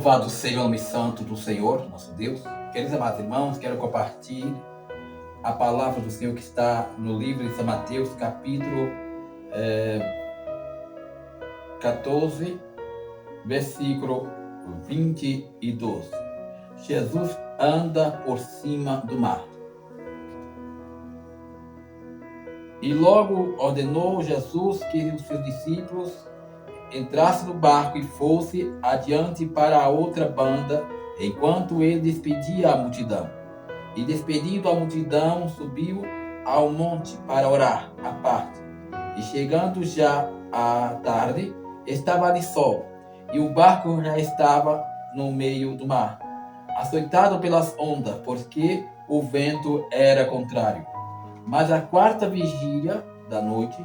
Louvado seja o nome santo do Senhor, nosso Deus. Queridos amados irmãos, quero compartilhar a palavra do Senhor que está no livro de São Mateus, capítulo 14, versículo 22. Jesus anda por cima do mar. E logo ordenou Jesus que os seus discípulos entrasse no barco e fosse adiante para a outra banda, enquanto ele despedia a multidão. E despedindo a multidão, subiu ao monte para orar à parte. E chegando já à tarde, estava ali só, e o barco já estava no meio do mar, açoitado pelas ondas, porque o vento era contrário. Mas à quarta vigília da noite,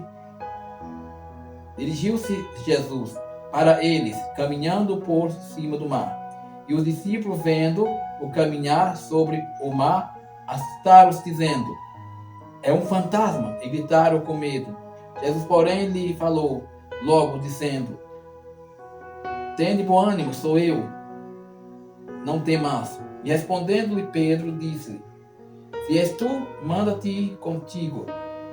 dirigiu-se Jesus para eles, caminhando por cima do mar. E os discípulos, vendo o caminhar sobre o mar, assustaram-se, dizendo: é um fantasma, e gritaram com medo. Jesus, porém, lhe falou logo, dizendo: tende bom ânimo, sou eu, não temas. E respondendo-lhe Pedro, disse-lhe: se és tu, manda-te ir contigo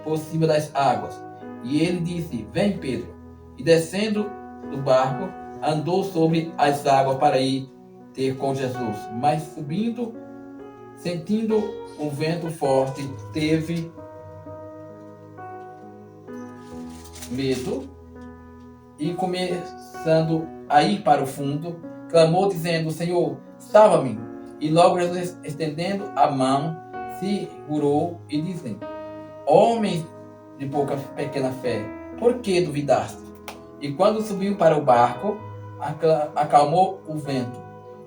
por cima das águas. E ele disse: vem, Pedro. E descendo do barco, andou sobre as águas para ir ter com Jesus. Mas subindo, sentindo um vento forte, teve medo e, começando a ir para o fundo, clamou dizendo: Senhor, salva-me. E logo Jesus, estendendo a mão, se segurou e disse: homens de pequena fé, por que duvidaste? E quando subiu para o barco, acalmou o vento.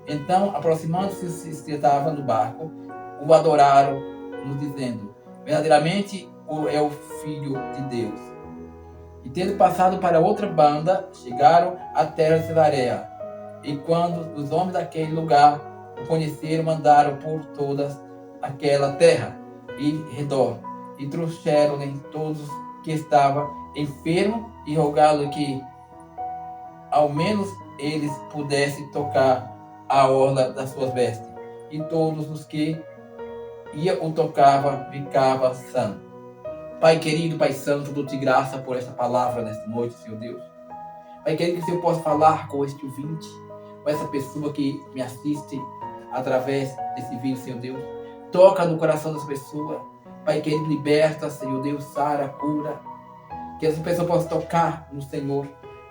Então, aproximando-se os que estavam no barco, o adoraram, nos dizendo: verdadeiramente é o Filho de Deus. E tendo passado para outra banda, chegaram à terra de Cesareia. E quando os homens daquele lugar o conheceram, mandaram por toda aquela terra e redor, e trouxeram-lhe todos que estavam enfermos, e rogaram que ao menos eles pudessem tocar a orla das suas vestes. E todos os que o tocavam ficavam sãos. Pai querido, Pai santo, dou-te graça por esta palavra nesta noite, Senhor Deus. Pai querido, que o Senhor possa falar com este ouvinte, com essa pessoa que me assiste através desse vídeo, Senhor Deus. Toca no coração dessa pessoa. Pai querido, liberta, Senhor Deus, sara, cura. Que essa pessoa possa tocar no Senhor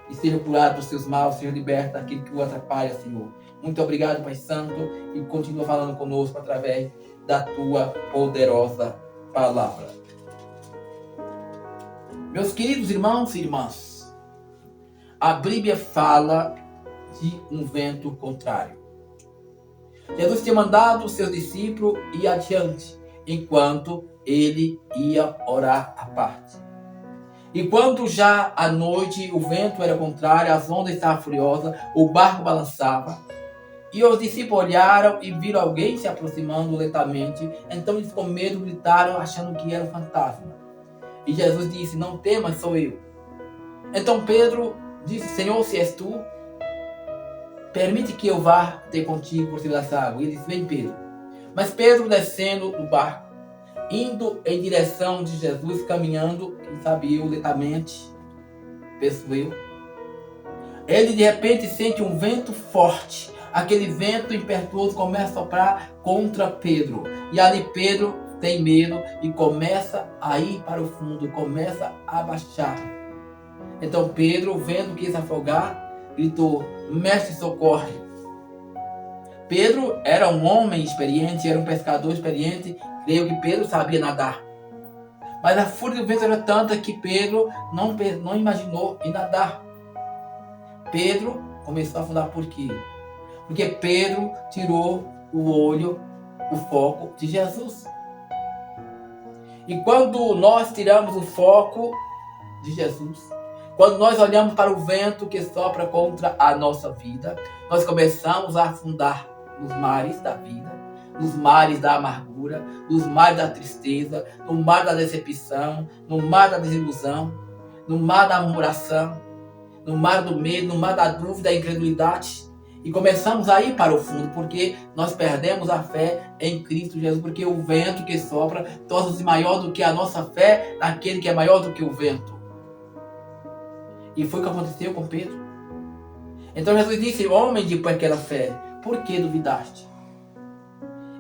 e seja curado dos seus maus, Senhor, liberta aquilo que o atrapalha, Senhor. Muito obrigado, Pai Santo, e continua falando conosco através da Tua poderosa palavra. Meus queridos irmãos e irmãs, a Bíblia fala de um vento contrário. Jesus tinha mandado os seus discípulos ir adiante, enquanto ele ia orar à parte. E quando já à noite o vento era contrário, as ondas estavam furiosas, o barco balançava, e os discípulos olharam e viram alguém se aproximando lentamente. Então eles, com medo, gritaram, achando que era um fantasma. E Jesus disse: não temas, sou eu. Então Pedro disse: Senhor, se és tu, permite que eu vá ter contigo por cima dessa água. E ele disse: vem, Pedro. Mas Pedro, descendo do barco, indo em direção de Jesus, caminhando, quem sabe eu, lentamente, penso eu, ele de repente sente um vento forte. Aquele vento impetuoso começa a soprar contra Pedro. E ali Pedro tem medo e começa a ir para o fundo, começa a baixar. Então Pedro, vendo que ia se afogar, gritou: mestre, socorre. Pedro era um homem experiente, era um pescador experiente. Creio que Pedro sabia nadar. Mas a fúria do vento era tanta que Pedro não imaginou em nadar. Pedro começou a afundar por quê? Porque Pedro tirou o foco de Jesus. E quando nós tiramos o foco de Jesus, quando nós olhamos para o vento que sopra contra a nossa vida, nós começamos a afundar nos mares da vida, nos mares da amargura, nos mares da tristeza, no mar da decepção, no mar da desilusão, no mar da murmuração, no mar do medo, no mar da dúvida, da incredulidade. E começamos a ir para o fundo, porque nós perdemos a fé em Cristo Jesus, porque o vento que sopra torna-se maior do que a nossa fé naquele que é maior do que o vento. E foi o que aconteceu com Pedro. Então Jesus disse: homem de pequena fé, por que duvidaste?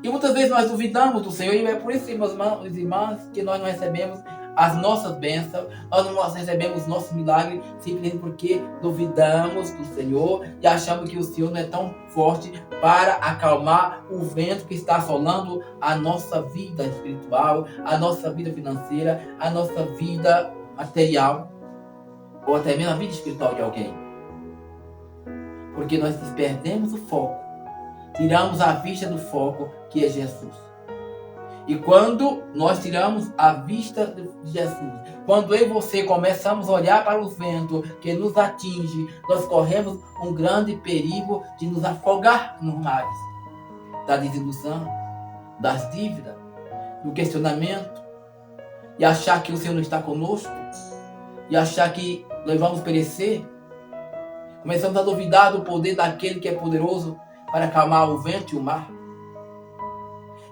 E muitas vezes nós duvidamos do Senhor, e é por isso, meus irmãos e irmãs, que nós não recebemos as nossas bênçãos, nós não recebemos os nossos milagres, simplesmente porque duvidamos do Senhor e achamos que o Senhor não é tão forte para acalmar o vento que está assolando a nossa vida espiritual, a nossa vida financeira, a nossa vida material, ou até mesmo a vida espiritual de alguém. Porque nós perdemos o foco, tiramos a vista do foco, que é Jesus. E quando nós tiramos a vista de Jesus, quando eu e você começamos a olhar para o vento que nos atinge, nós corremos um grande perigo de nos afogar nos mares, da desilusão, das dívidas, do questionamento, e achar que o Senhor não está conosco, e achar que nós vamos perecer. Começamos a duvidar do poder daquele que é poderoso para acalmar o vento e o mar.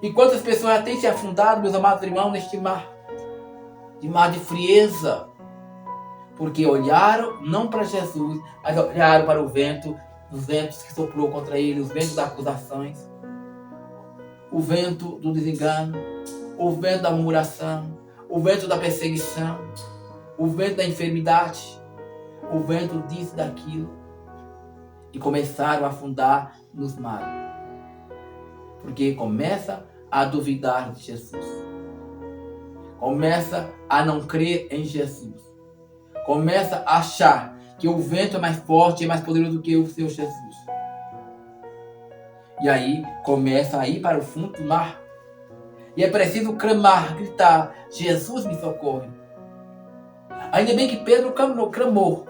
E quantas pessoas já têm se afundado, meus amados irmãos, neste mar de frieza, porque olharam não para Jesus, mas olharam para o vento, os ventos que soprou contra ele, os ventos das acusações, o vento do desengano, o vento da murmuração, o vento da perseguição, o vento da enfermidade, o vento disso e daquilo, e começaram a afundar nos mares, porque começa a duvidar de Jesus, começa a não crer em Jesus, começa a achar que o vento é mais forte e mais poderoso do que o seu Jesus. E aí começa a ir para o fundo do mar. E é preciso clamar, gritar: Jesus, me socorre. Ainda bem que Pedro clamou.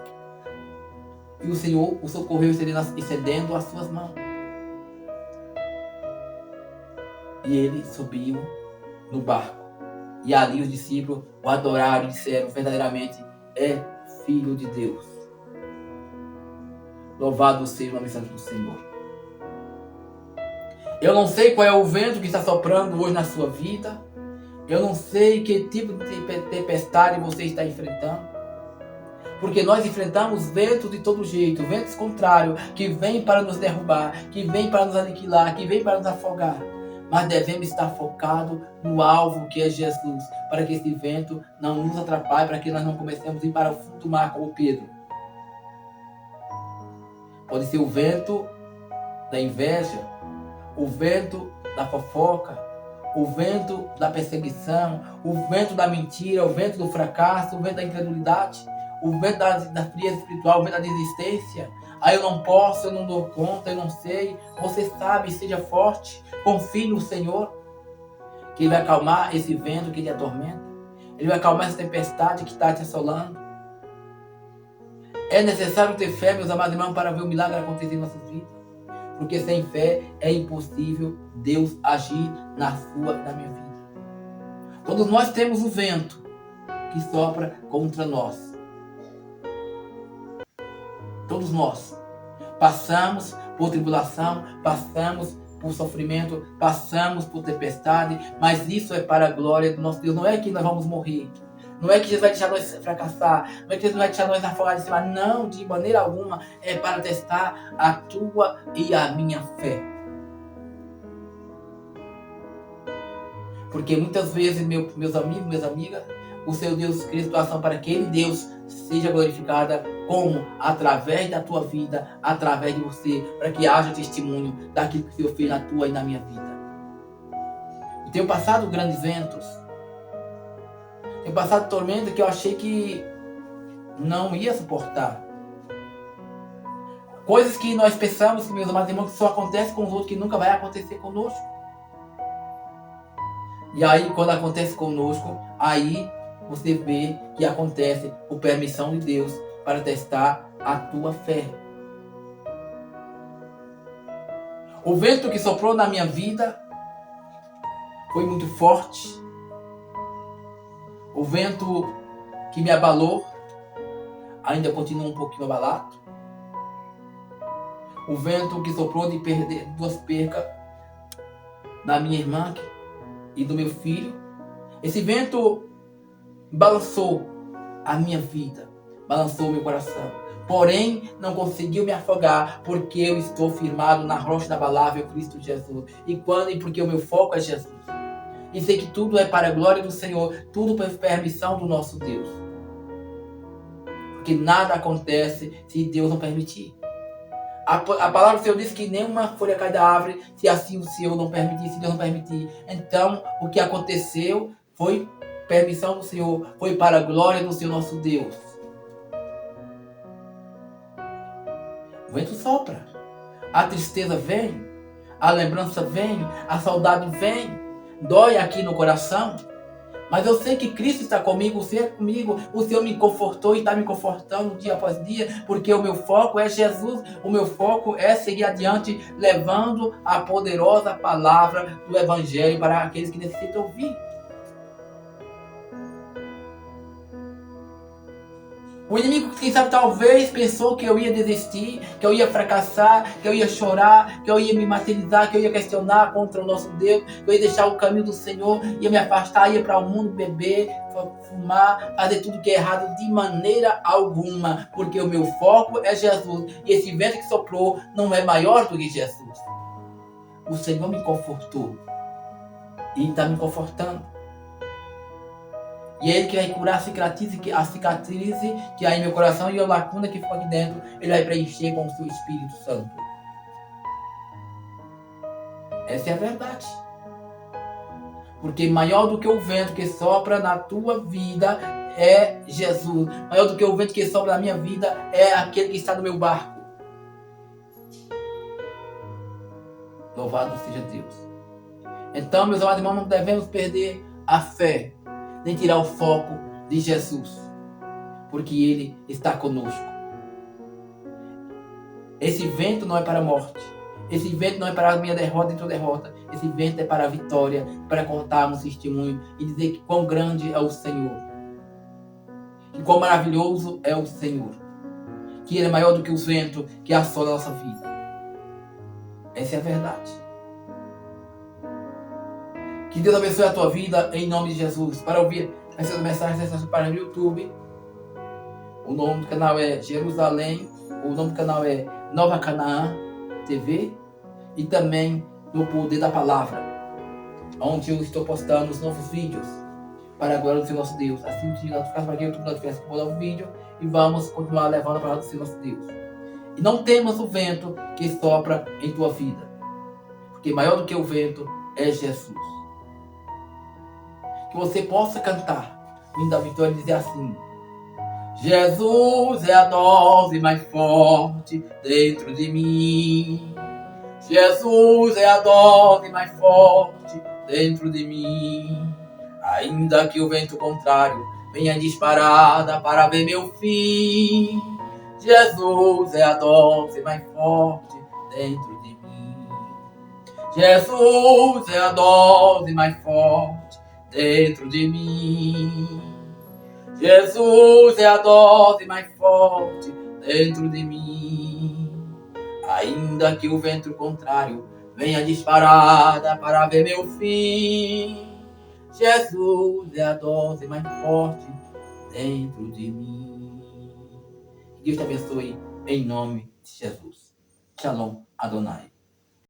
E o Senhor o socorreu estendendo as suas mãos. E ele subiu no barco. E ali os discípulos o adoraram e disseram: verdadeiramente é Filho de Deus. Louvado seja o nome santo do Senhor. Eu não sei qual é o vento que está soprando hoje na sua vida. Eu não sei que tipo de tempestade você está enfrentando. Porque nós enfrentamos ventos de todo jeito, ventos contrários, que vêm para nos derrubar, que vêm para nos aniquilar, que vêm para nos afogar. Mas devemos estar focados no alvo que é Jesus, para que esse vento não nos atrapalhe, para que nós não comecemos a ir para o fundo do mar como Pedro. Pode ser o vento da inveja, o vento da fofoca, o vento da perseguição, o vento da mentira, o vento do fracasso, o vento da incredulidade, o vento da frieza espiritual, o vento da desistência. Eu não posso, eu não dou conta, eu não sei. Você sabe, seja forte, confie no Senhor, que Ele vai acalmar esse vento que te atormenta. Ele vai acalmar essa tempestade que está te assolando. É necessário ter fé, meus amados irmãos, para ver o milagre acontecer em nossas vidas. Porque sem fé é impossível Deus agir na sua e na minha vida. Todos nós temos o vento que sopra contra nós. Todos nós passamos por tribulação, passamos por sofrimento, passamos por tempestade, mas isso é para a glória do nosso Deus. Não é que nós vamos morrer, não é que Jesus vai deixar nós fracassar, não é que Jesus vai deixar nós afogar de cima, não, de maneira alguma. É para testar a tua e a minha fé. Porque muitas vezes, meus amigos, minhas amigas, o seu Deus cria situação para que Ele, Deus, seja glorificada, como? Através da tua vida, através de você, para que haja testemunho daquilo que o Senhor fez na tua e na minha vida. Eu tenho passado grandes ventos, tenho passado tormenta que eu achei que não ia suportar. Coisas que nós pensamos, meus amados irmãos, que só acontece com os outros, que nunca vai acontecer conosco. E aí, quando acontece conosco, aí você vê que acontece por permissão de Deus para testar a tua fé. O vento que soprou na minha vida foi muito forte. O vento que me abalou ainda continua um pouquinho abalado. o vento que soprou de perder duas percas da minha irmã e do meu filho. Esse vento balançou a minha vida, balançou o meu coração. Porém, não conseguiu me afogar, porque eu estou firmado na rocha inabalável, Cristo Jesus. E porque o meu foco é Jesus. E sei que tudo é para a glória do Senhor, tudo por permissão do nosso Deus. Porque nada acontece se Deus não permitir. A palavra do Senhor diz que nenhuma folha cai da árvore se assim o Senhor não permitir, se Deus não permitir. Então, o que aconteceu foi permissão do Senhor, foi para a glória do Senhor nosso Deus. O vento sopra, a tristeza vem, a lembrança vem, a saudade vem, dói aqui no coração. Mas eu sei que Cristo está comigo, o Senhor é comigo, o Senhor me confortou e está me confortando dia após dia, porque o meu foco é Jesus, o meu foco é seguir adiante, levando a poderosa palavra do Evangelho para aqueles que necessitam ouvir. O inimigo, quem sabe, talvez pensou que eu ia desistir, que eu ia fracassar, que eu ia chorar, que eu ia me martirizar, que eu ia questionar contra o nosso Deus, que eu ia deixar o caminho do Senhor, ia me afastar, ia para o mundo beber, fumar, fazer tudo que é errado, de maneira alguma, porque o meu foco é Jesus, e esse vento que soprou não é maior do que Jesus. O Senhor me confortou, e está me confortando. E é Ele que vai curar a cicatriz que há em meu coração e a lacuna que ficou aqui dentro, Ele vai preencher com o seu Espírito Santo. Essa é a verdade. Porque maior do que o vento que sopra na tua vida é Jesus. Maior do que o vento que sopra na minha vida é aquele que está no meu barco. Louvado seja Deus. Então, meus amados irmãos, não devemos perder a fé, nem tirar o foco de Jesus, porque Ele está conosco. Esse vento não é para a morte, esse vento não é para a minha derrota e tua derrota, esse vento é para a vitória, para contarmos testemunho e dizer que quão grande é o Senhor, e quão maravilhoso é o Senhor, que Ele é maior do que os ventos que assolam a nossa vida. Essa é a verdade. Que Deus abençoe a tua vida em nome de Jesus. Para ouvir essas mensagens, acesse para o YouTube. O nome do canal é Jerusalém. O nome do canal é Nova Canaã TV. E também no Poder da Palavra, onde eu estou postando os novos vídeos para a glória do Senhor nosso Deus. Assim que notificação para que o YouTube notifique o novo vídeo. E vamos continuar levando a palavra do Senhor nosso Deus. E não temas o vento que sopra em tua vida, porque maior do que o vento é Jesus. Que você possa cantar o hino da vitória e dizer assim: Jesus é a dose mais forte dentro de mim. Jesus é a dose mais forte dentro de mim. Ainda que o vento contrário venha disparada para ver meu fim, Jesus é a dose mais forte dentro de mim. Jesus é a dose mais forte dentro de mim. Jesus é a dose mais forte dentro de mim. Ainda que o vento contrário venha disparada para ver meu fim, Jesus é a dose mais forte dentro de mim. Que Deus te abençoe em nome de Jesus. Shalom Adonai.